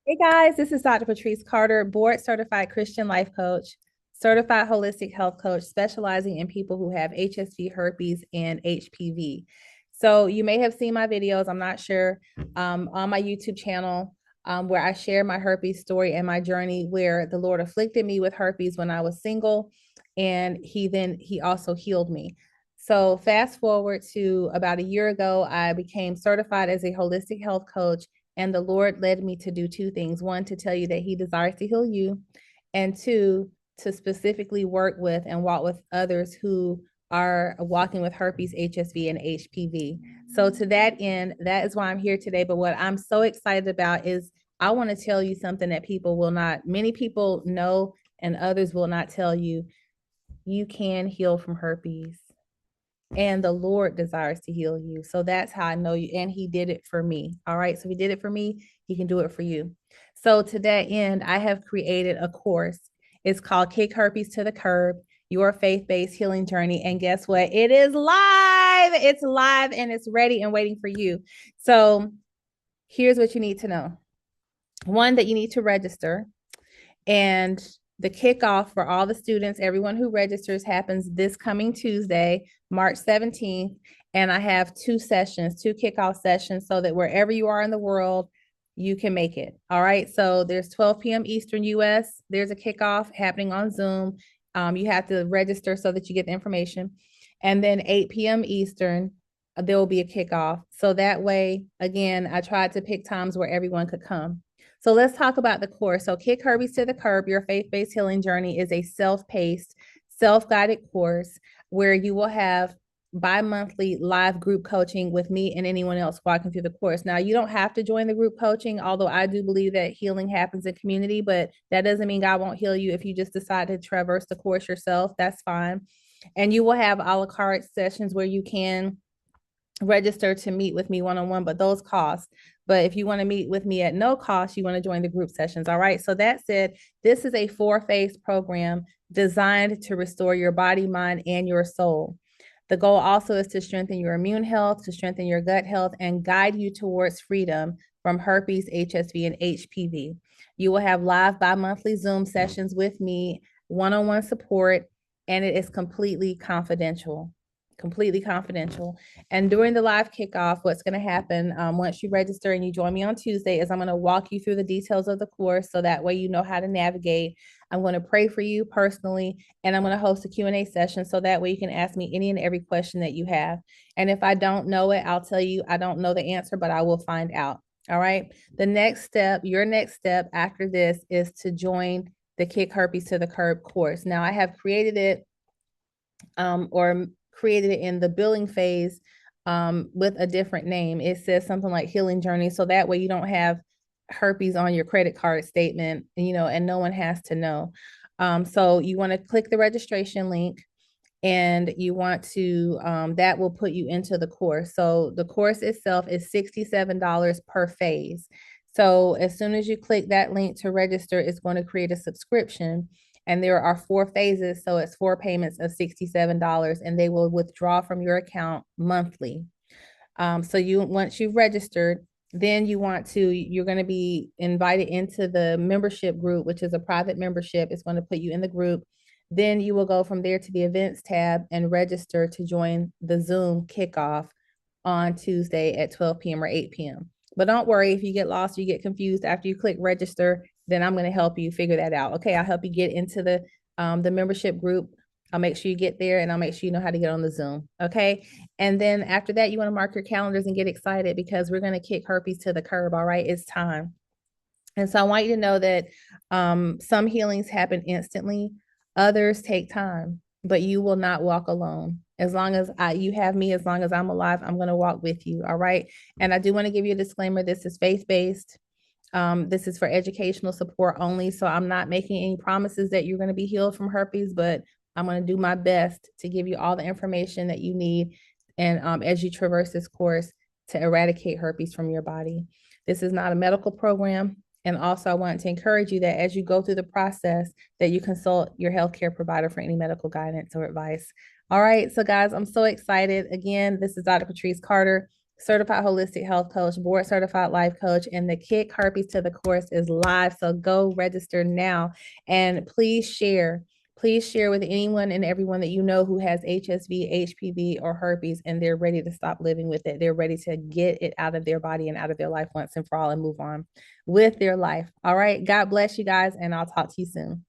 Hey guys, this is Dr. Patrice Carter, board certified Christian life coach, certified holistic health coach, specializing in people who have HSV, herpes, and HPV. So you may have seen my videos, I'm not sure, on my YouTube channel, where I share my herpes story and my journey where the Lord afflicted me with herpes when I was single, and he also healed me. So fast forward to about a year ago, I became certified as a holistic health coach, and the Lord led me to do two things. One, to tell you that He desires to heal you, and two, to specifically work with and walk with others who are walking with herpes, HSV, and HPV. So, to that end, that is why I'm here today. But what I'm so excited about is I want to tell you something that people will not, many people know, and others will not tell you. You can heal from herpes, and the Lord desires to heal you. So that's how I know you. And He did it for me. All right. So He did it for me. He can do it for you. So to that end, I have created a course. It's called Kick Herpes to the Curb, Your Faith-Based Healing Journey. And guess what? It is live. It's live and it's ready and waiting for you. So here's what you need to know. One, that you need to register. And the kickoff for all the students, everyone who registers, happens this coming Tuesday, March 17th. And I have two sessions, two kickoff sessions, so that wherever you are in the world, you can make it. All right. So there's 12 p.m. Eastern US. There's a kickoff happening on Zoom. You have to register so that you get the information. And then 8 p.m. Eastern, there will be a kickoff. So that way, again, I tried to pick times where everyone could come. So let's talk about the course. So Kick Herpes to the Curb, Your Faith-Based Healing Journey is a self-paced, self-guided course where you will have bi-monthly live group coaching with me and anyone else walking through the course. Now, you don't have to join the group coaching, although I do believe that healing happens in community, but that doesn't mean God won't heal you if you just decide to traverse the course yourself. That's fine. And you will have a la carte sessions where you can register to meet with me one-on-one, but those cost. But if you want to meet with me at no cost, you want to join the group sessions. All right. So that said, this is a four-phase program designed to restore your body, mind, and your soul. The goal also is to strengthen your immune health, to strengthen your gut health, and guide you towards freedom from herpes, HSV, and HPV. You will have live bi-monthly Zoom sessions with me, one-on-one support, and it is completely confidential. Completely confidential. And during the live kickoff, what's going to happen once you register and you join me on Tuesday is I'm going to walk you through the details of the course so that way you know how to navigate. I'm going to pray for you personally, and I'm going to host a Q&A session so that way you can ask me any and every question that you have. And if I don't know it, I'll tell you I don't know the answer, but I will find out. All right. The next step, your next step after this is to join the Kick Herpes to the Curb course. Now, I have created it or created it in the billing phase with a different name. It says something like Healing Journey. So that way you don't have herpes on your credit card statement, and no one has to know. So you want to click the registration link, and you want to, that will put you into the course. So the course itself is $67 per phase. So as soon as you click that link to register, it's going to create a subscription. And there are four phases. So it's four payments of $67, and they will withdraw from your account monthly. So once you've registered, then you're going to be invited into the membership group, which is a private membership. It's going to put you in the group. Then you will go from there to the events tab and register to join the Zoom kickoff on Tuesday at 12 p.m. or 8 p.m. But don't worry, if you get lost, you get confused after you click register, then I'm going to help you figure that out. Okay, I'll help you get into the membership group. I'll make sure you get there, and I'll make sure you know how to get on the Zoom. Okay. And then after that, you want to mark your calendars and get excited because we're going to kick herpes to the curb. All right. It's time. And so I want you to know that some healings happen instantly, others take time, but you will not walk alone. As long as you have me, as long as I'm alive, I'm going to walk with you. All right. And I do want to give you a disclaimer. This is faith-based. This is for educational support only. So I'm not making any promises that you're going to be healed from herpes, but I'm going to do my best to give you all the information that you need. And as you traverse this course, to eradicate herpes from your body. This is not a medical program. And also, I want to encourage you that as you go through the process, that you consult your healthcare provider for any medical guidance or advice. All right. So, guys, I'm so excited. Again, this is Dr. Patrice Carter, certified holistic health coach, board certified life coach, and the Kick Herpes to the course is live. So go register now and please share. Please share with anyone and everyone that you know who has HSV, HPV, or herpes, and they're ready to stop living with it. They're ready to get it out of their body and out of their life once and for all and move on with their life. All right. God bless you guys, and I'll talk to you soon.